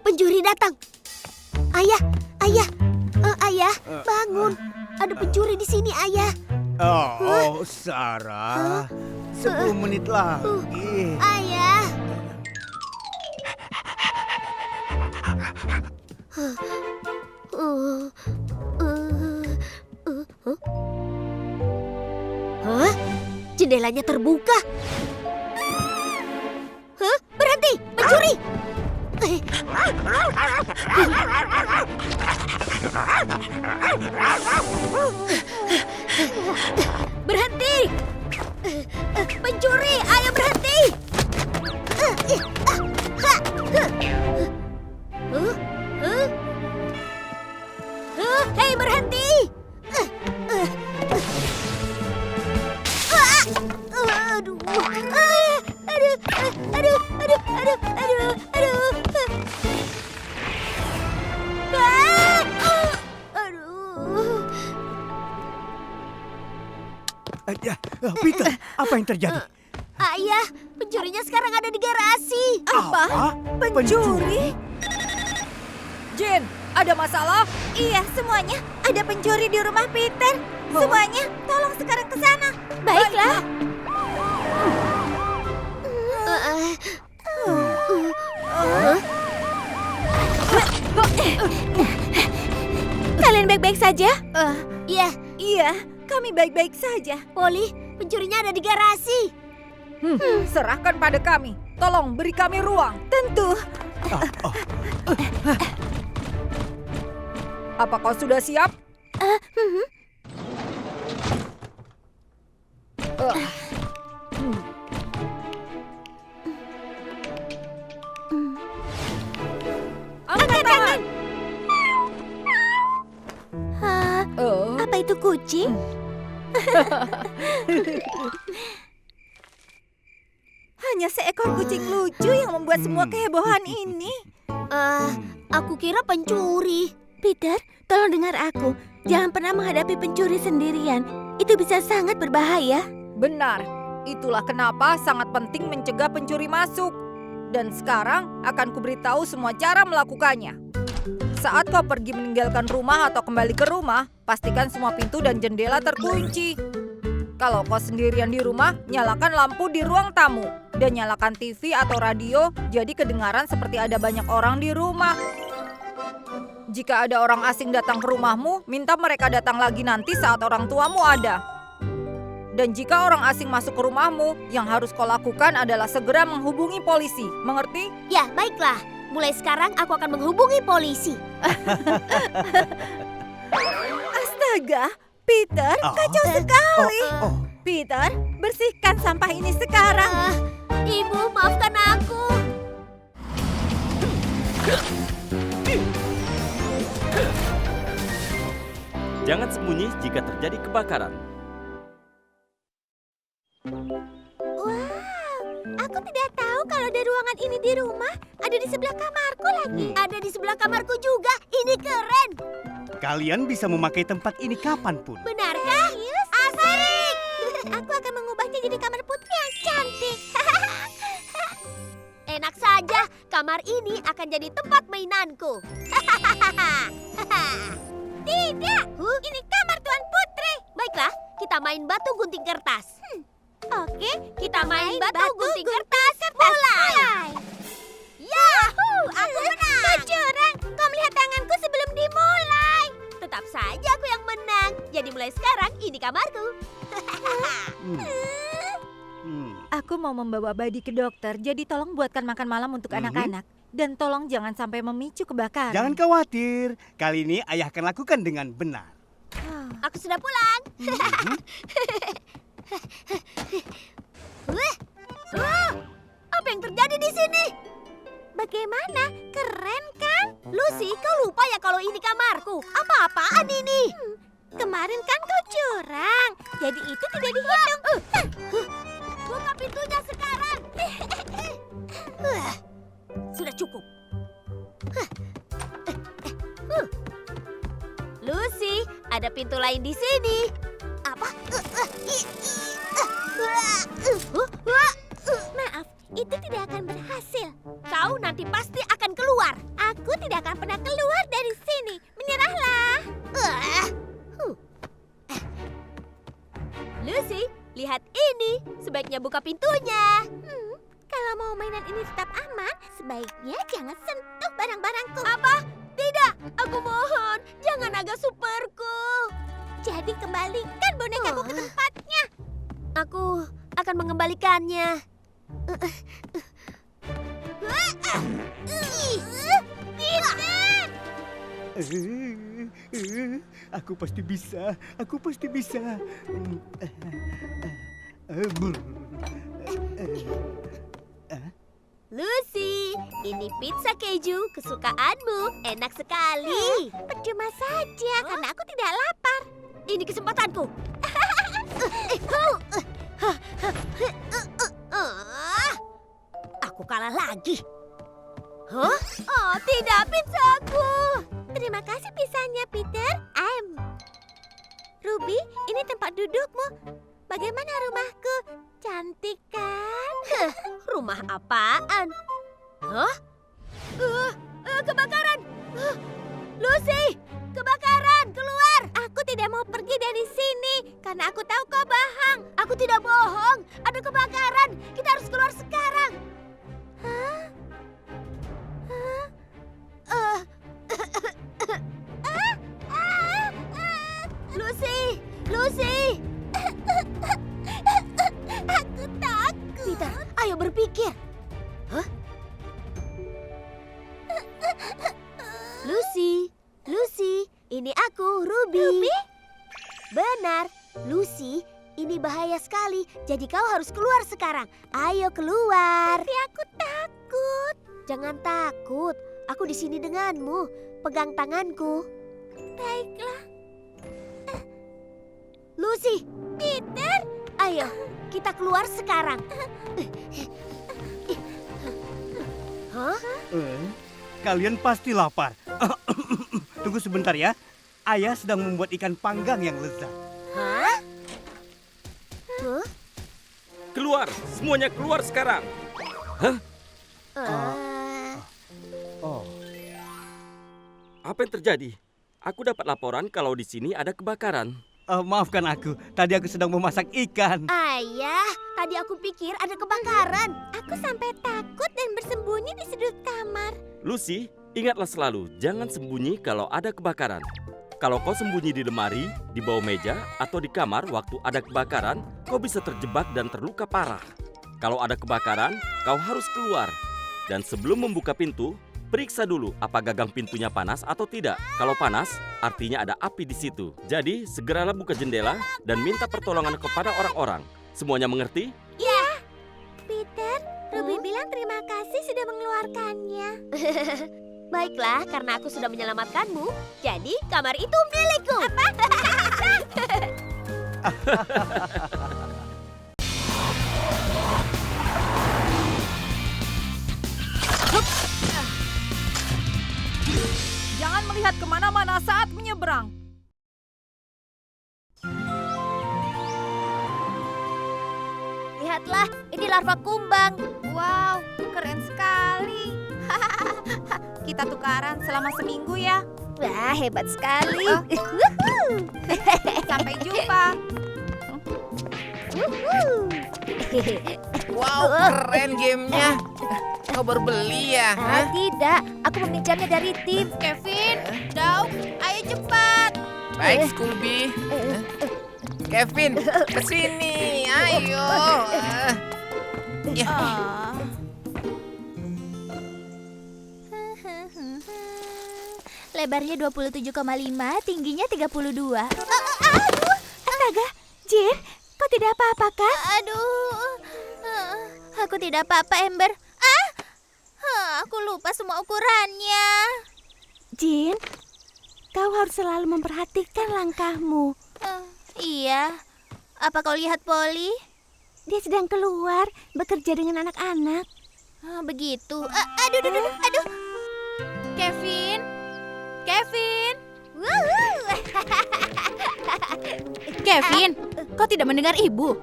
Pencuri datang. Ayah, bangun. Ada pencuri di sini, Ayah. Sarah, 10 menit lagi. Ayah. Hah? Jendelanya terbuka. Hah? Berhenti, pencuri! Berhenti! Pencuri, ayo berhenti! Hei, berhenti! Peter, apa yang terjadi? Ayah, pencurinya sekarang ada di garasi. Apa? Pencuri? Jin, ada masalah? Iya, semuanya. Ada pencuri di rumah Peter. Semuanya, tolong sekarang ke sana. Baiklah. Kalian baik-baik saja? Iya, Iya, kami baik-baik saja. Polly, pencurinya ada di garasi. Serahkan pada kami. Tolong beri kami ruang. Tentu. Apa kau sudah siap? Angkat tangan. Apa itu kucing? Hanya seekor kucing lucu yang membuat semua kehebohan ini. Aku kira pencuri. Peter, tolong dengar aku. Jangan pernah menghadapi pencuri sendirian. Itu bisa sangat berbahaya. Benar. Itulah kenapa sangat penting mencegah pencuri masuk. Dan sekarang akan kuberitahu semua cara melakukannya. Saat kau pergi meninggalkan rumah atau kembali ke rumah, pastikan semua pintu dan jendela terkunci. Kalau kau sendirian di rumah, nyalakan lampu di ruang tamu. Dan nyalakan TV atau radio, jadi kedengaran seperti ada banyak orang di rumah. Jika ada orang asing datang ke rumahmu, minta mereka datang lagi nanti saat orang tuamu ada. Dan jika orang asing masuk ke rumahmu, yang harus kau lakukan adalah segera menghubungi polisi. Mengerti? Ya, baiklah. Mulai sekarang aku akan menghubungi polisi. Astaga, Peter, kacau sekali. Peter, bersihkan sampah ini sekarang. Ibu, maafkan aku. Jangan sembunyi jika terjadi kebakaran. Wow, aku tidak tahu kalau ada ruangan ini di rumah. Ada di sebelah kamarku lagi. Ada di sebelah kamarku juga. Ini keren. Kalian bisa memakai tempat ini kapanpun. Benarkah? Asik. Aku akan mengubahnya jadi kamar putri yang cantik. Enak saja. Kamar ini akan jadi tempat mainanku. Tidak, ini kamar Tuan Putri. Baiklah, kita main batu gunting kertas. Oke, Kita main batu gunting kertas. Mulai. Yahoo! Aku menang. Kau curang. Kau melihat tanganku sebelum dimulai. Tetap saja aku yang menang. Jadi mulai sekarang ini kamarku. Aku mau membawa Buddy ke dokter, jadi tolong buatkan makan malam untuk anak-anak. Dan tolong jangan sampai memicu kebakaran. Jangan khawatir, kali ini ayah akan lakukan dengan benar. Aku sudah pulang. Apa yang terjadi di sini? Bagaimana? Keren kan? Lucy, kau lupa ya kalau ini kamarku. Apa-apaan ini? Kemarin kan kau curang. Jadi itu tidak dihitung. Buka pintunya sekarang. Sudah cukup. Lucy, ada pintu lain di sini. Apa? Maaf, itu tidak akan berhasil. Kau nanti pasti akan keluar. Aku tidak akan pernah keluar dari sini. Menyerahlah. Lucy, lihat ini. Sebaiknya buka pintunya. Kalau mau mainan ini tetap aman, sebaiknya jangan sentuh barang-barangku. Apa? Tidak, aku mohon. Jangan naga superku. Jadi kembalikan bonekaku ke tempatnya. Aku akan mengembalikannya. Aku pasti bisa, aku pasti bisa. Lucy, ini pizza keju kesukaanmu. Enak sekali. Percuma saja, karena aku tidak lapar. Ini kesempatanku. Aku kalah lagi. Hah? Oh, tidak, pizzaku. Terima kasih pizzanya, Peter. Ruby, ini tempat dudukmu. Bagaimana rumahku? Cantik kan? Rumah apaan? Hah? Kebakaran! Lucy, kebakaran! Keluar! Aku tidak mau pergi dari sini karena aku tahu kau bohong. Aku tidak bohong. Ada kebakaran. Kita harus keluar sekarang. Lucy, Lucy. Aku takut. berpikir. Hah? Lucy, ini aku, Ruby. Benar, Lucy, ini bahaya sekali. Jadi kau harus keluar sekarang. Ayo keluar. Tapi aku takut. Jangan takut. Aku di sini denganmu. Pegang tanganku. Baiklah. Lucy, Peter, ayo kita keluar sekarang. Hah? Kalian pasti lapar. Tunggu sebentar ya. Ayah sedang membuat ikan panggang yang lezat. Hah? Keluar, semuanya keluar sekarang. Hah? Oh, Apa yang terjadi? Aku dapat laporan kalau di sini ada kebakaran. maafkan aku. Tadi aku sedang memasak ikan. Ayah, tadi aku pikir ada kebakaran. Aku sampai takut dan bersembunyi di sudut kamar. Lucy, ingatlah selalu, jangan sembunyi kalau ada kebakaran. Kalau kau sembunyi di lemari, di bawah meja, atau di kamar waktu ada kebakaran, kau bisa terjebak dan terluka parah. Kalau ada kebakaran, kau harus keluar. Dan sebelum membuka pintu, periksa dulu apa gagang pintunya panas atau tidak. Kalau panas, artinya ada api di situ. Jadi, segeralah buka jendela dan minta pertolongan kepada orang-orang. Semuanya mengerti? Ya, Peter, Ruby bilang terima kasih sudah mengeluarkannya. Baiklah, karena aku sudah menyelamatkanmu, jadi kamar itu milikku. Apa? Jangan melihat kemana-mana saat menyeberang. Lihatlah, ini larva kumbang. Wow, keren sekali. Kita tukaran selama seminggu ya. Wah, hebat sekali. Sampai jumpa. Wow, keren gamenya. Kau baru beli ya? Hah? Tidak, aku meminjamnya dari tim. Kevin, Dauk, ayo cepat. Baik, Scooby. Kevin, ke sini. Ayo. Ya. Lebarnya 27,5, tingginya 32. Aduh, astaga, Jin, kau tidak apa-apa kan? Aduh, aku tidak apa-apa, Ember. Aku lupa semua ukurannya. Jin, kau harus selalu memperhatikan langkahmu. Iya, apa kau lihat Polly? Dia sedang keluar bekerja dengan anak-anak. Begitu. Aduh. Kevin. Kevin, kau tidak mendengar ibu?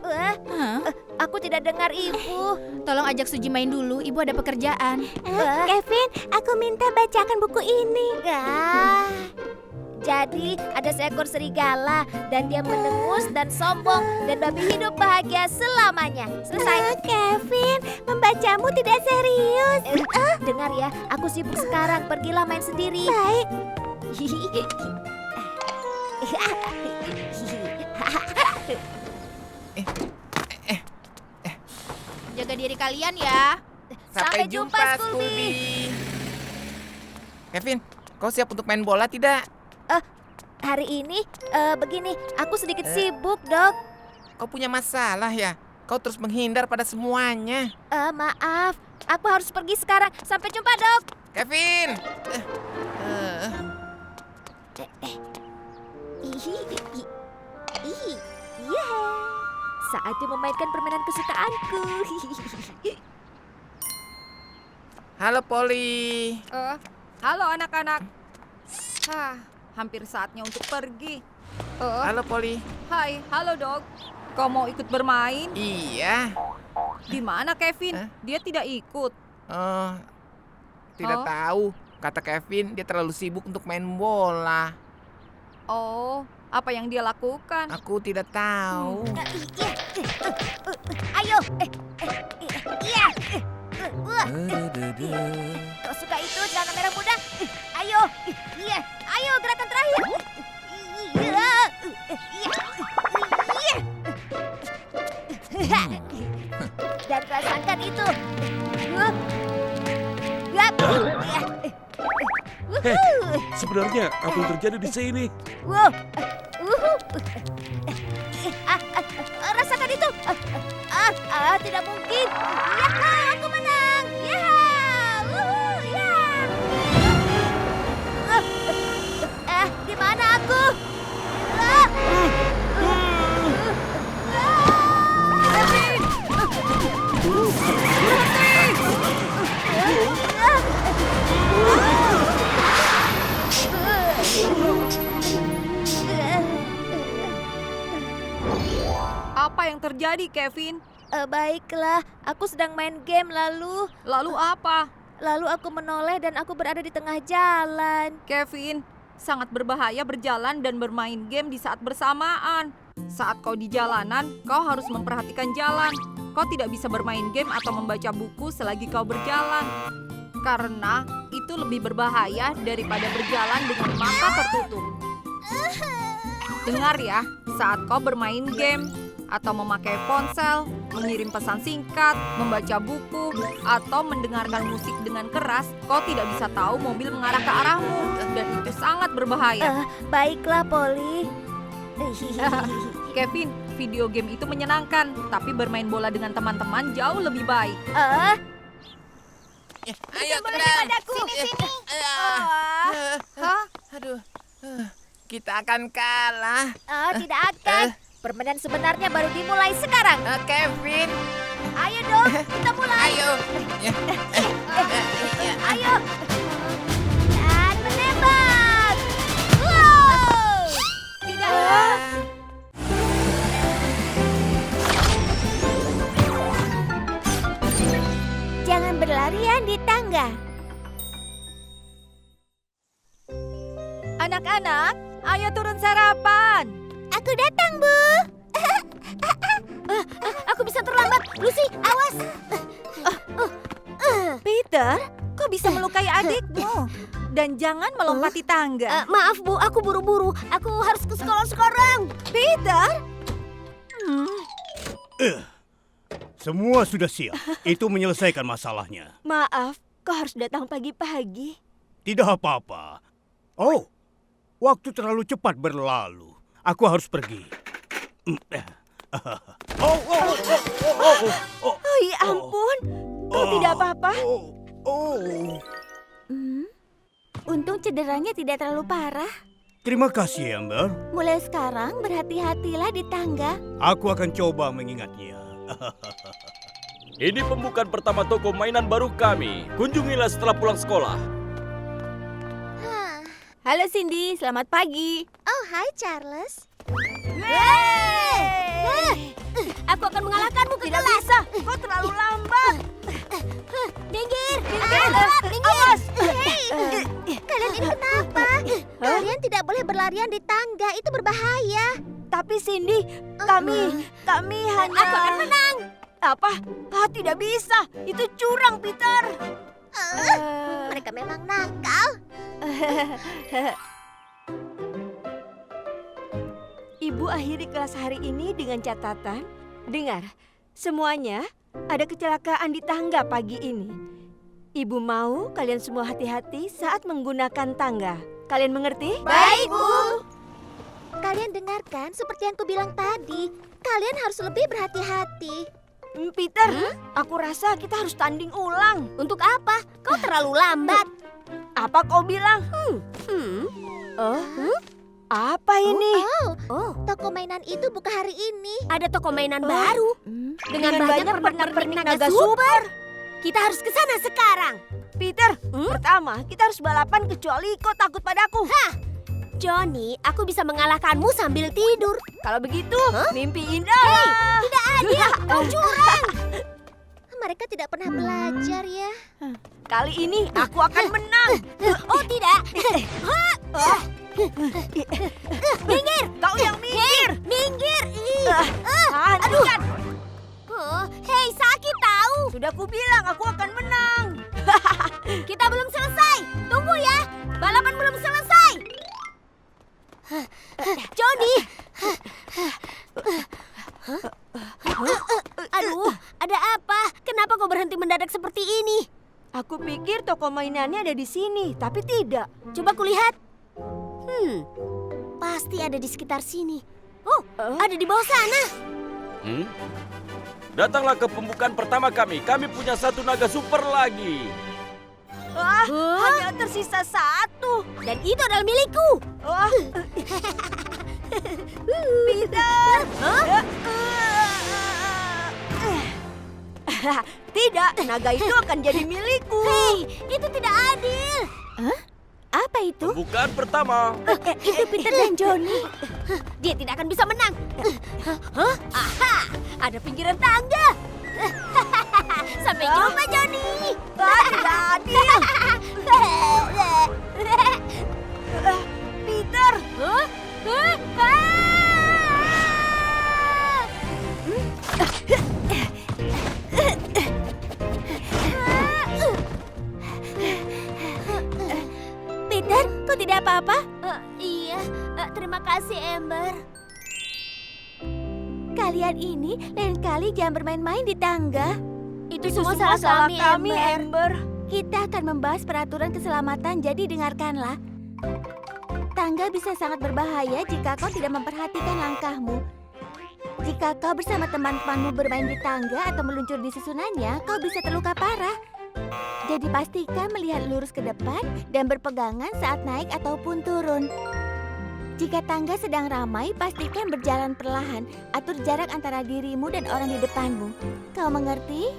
Aku tidak dengar ibu. Tolong ajak Suji main dulu, ibu ada pekerjaan. Kevin, aku minta bacakan buku ini. Jadi ada seekor serigala dan dia mendengus dan sombong dan babi hidup bahagia selamanya. Selesai. Kevin, membacamu tidak serius. Dengar ya, aku sibuk sekarang. Pergilah main sendiri. Baik. Jaga diri kalian ya. Sampai jumpa, Scooby. Kevin, kau siap untuk main bola tidak? Hari ini begini, aku sedikit sibuk, Dok. Kau punya masalah ya? Kau terus menghindar pada semuanya. Maaf, aku harus pergi sekarang. Sampai jumpa, Dok. Kevin. Iya. Saatnya memainkan permainan kesukaanku. Halo, Polly. Halo anak-anak. Hampir saatnya untuk pergi. Halo, Polly. Hai, halo Dog. Kau mau ikut bermain? Iya. Di mana Kevin? Dia tidak ikut. Tidak tahu. Kata Kevin, dia terlalu sibuk untuk main bola. Oh, apa yang dia lakukan? Aku tidak tahu. Ayo. Iya. Kau suka itu celana merah muda? Ayo. Iya. Ayo gerakan terakhir. Iya. Dan rasakan itu. Sebenarnya apa yang terjadi di sini? Wow. Rasakan itu. Tidak mungkin. Yaha, aku menang. Yaha. Ya. Di mana aku? Apa yang terjadi, Kevin? Baiklah, aku sedang main game lalu apa? aku menoleh dan aku berada di tengah jalan. Kevin, sangat berbahaya berjalan dan bermain game di saat bersamaan. Saat kau di jalanan, kau harus memperhatikan jalan. Kau tidak bisa bermain game atau membaca buku selagi kau berjalan. Karena itu lebih berbahaya daripada berjalan dengan mata tertutup. Dengar ya, saat kau bermain game atau memakai ponsel, mengirim pesan singkat, membaca buku, atau mendengarkan musik dengan keras, kau tidak bisa tahu mobil mengarah ke arahmu. Dan itu sangat berbahaya. Baiklah, Polly. Kevin, video game itu menyenangkan, tapi bermain bola dengan teman-teman jauh lebih baik. Ayo tenang. Sini. Aduh. Kita akan kalah. Tidak akan. Permainan sebenarnya baru dimulai sekarang. Kevin. Ayo dong, kita mulai. Ayo. Ayo. Dan menembak. Wow. Tidak. Jangan berlarian di tangga. Anak-anak, ayo turun sarapan. Aku datang, Bu. Aku bisa terlambat. Lucy, awas. Peter, kau bisa melukai adikmu. Dan jangan melompati tangga. Maaf, Bu, aku buru-buru. Aku harus ke sekolah sekarang. Peter? Semua sudah siap. Itu menyelesaikan masalahnya. Maaf, kau harus datang pagi-pagi. Tidak apa-apa. Oh, waktu terlalu cepat berlalu. Aku harus pergi. Oh, ya ampun. Kau tidak apa-apa? Untung cederanya tidak terlalu parah. Terima kasih, Amber. Mulai sekarang berhati-hatilah di tangga. Aku akan coba mengingatnya. Ini pembukaan pertama toko mainan baru kami. Kunjungilah setelah pulang sekolah. Halo Cindy, selamat pagi. Oh, hai Charles. Aku akan mengalahkanmu ke kelas. Tidak bisa, kau terlalu lambat. Minggir. Awas. Hei, kalian ini kenapa? Kalian tidak boleh berlarian di tangga, itu berbahaya. Tapi Cindy, kami hanya... Aku akan menang. Apa? Tidak bisa. Itu curang, Peter. Mereka memang nakal. Ibu akhiri kelas hari ini dengan catatan. Dengar, semuanya ada kecelakaan di tangga pagi ini. Ibu mau kalian semua hati-hati saat menggunakan tangga. Kalian mengerti? Baik, Bu. Kalian dengarkan seperti yang kubilang tadi. Kalian harus lebih berhati-hati. Peter, aku rasa kita harus tanding ulang. Untuk apa? Kau terlalu lambat. Apa kau bilang? Apa ini? Toko mainan itu buka hari ini. Ada toko mainan baru Dengan banyak pernak-pernik naga super. Kita harus ke sana sekarang. Peter, pertama kita harus balapan kecuali kau takut padaku. Johnny, aku bisa mengalahkanmu sambil tidur. Kalau begitu, mimpi indah. Tidak adil, kau curang. Mereka tidak pernah belajar ya. Kali ini aku akan menang. Oh tidak. Minggir, kau yang minggir. Minggir. Aduh. Hei, sakit tahu. Sudah kubilang aku akan menang. Kita belum selesai. Tunggu ya. Balapan belum selesai. Johnny. Aduh, ada apa? Kenapa kau berhenti mendadak seperti ini? Aku pikir toko mainannya ada di sini, tapi tidak. Coba kulihat. Pasti ada di sekitar sini. Oh, ada di bawah sana. Datanglah ke pembukaan pertama kami. Kami punya satu naga super lagi. Hanya tersisa satu. Dan itu adalah milikku. Peter! Tidak, naga itu akan jadi milikku. Hei, itu tidak adil. Apa itu? Pembukaan pertama. Itu Peter dan Johnny. Dia tidak akan bisa menang. Aha, ada pinggiran tangga. Sampai jumpa, Johnny. Tidak adil. Peter! Peter, kau tidak apa-apa? Iya, terima kasih, Amber. Kalian ini lain kali jangan bermain-main di tangga. Itu semua salah kami, Amber. Kita akan membahas peraturan keselamatan, jadi dengarkanlah. Tangga bisa sangat berbahaya jika kau tidak memperhatikan langkahmu. Jika kau bersama teman-temanmu bermain di tangga atau meluncur di susunannya, kau bisa terluka parah. Jadi pastikan melihat lurus ke depan dan berpegangan saat naik ataupun turun. Jika tangga sedang ramai, pastikan berjalan perlahan. Atur jarak antara dirimu dan orang di depanmu. Kau mengerti?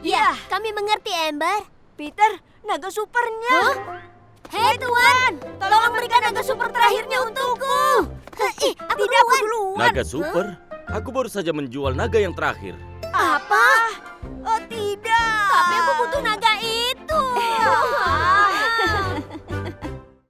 Ya, kami mengerti, Amber. Peter, naga supernya. Hei Tuan, tolong berikan naga super terakhirnya untukku. Tidak, aku duluan. Naga super? Aku baru saja menjual naga yang terakhir. Apa?